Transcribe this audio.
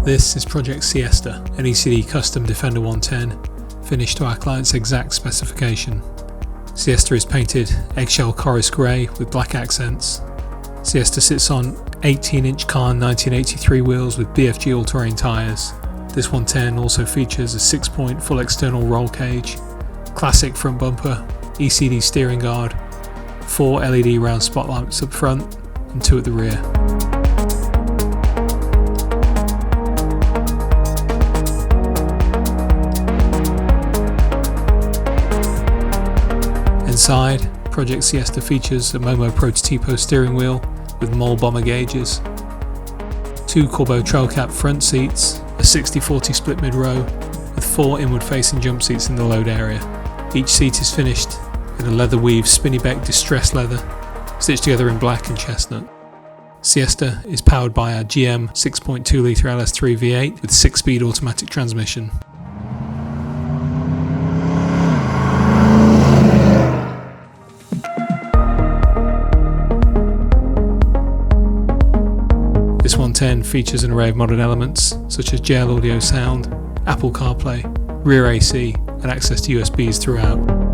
This is Project Siesta, an E.C.D custom Defender 110, finished to our client's exact specification. Siesta is painted Eggshell Corris grey with black accents. Siesta sits on 18-inch Kahn 1983 wheels with BFG all-terrain tyres. This 110 also features a 6-point full external roll cage, classic front bumper, E.C.D steering guard, 4 LED round spotlights up front and 2 at the rear. Inside, Project Siesta features a Momo Prototipo steering wheel with Moal bomber gauges, 2 Corbeau Trailcat front seats, a 60-40 split mid-row with 4 inward-facing jump seats in the load area. Each seat is finished in a leather weave Spinneybeck distressed leather, stitched together in black and chestnut. Siesta is powered by our GM 6.2 litre LS3 V8 with 6-speed automatic transmission. This 110 features an array of modern elements such as JL audio sound, Apple CarPlay, rear AC and access to USBs throughout.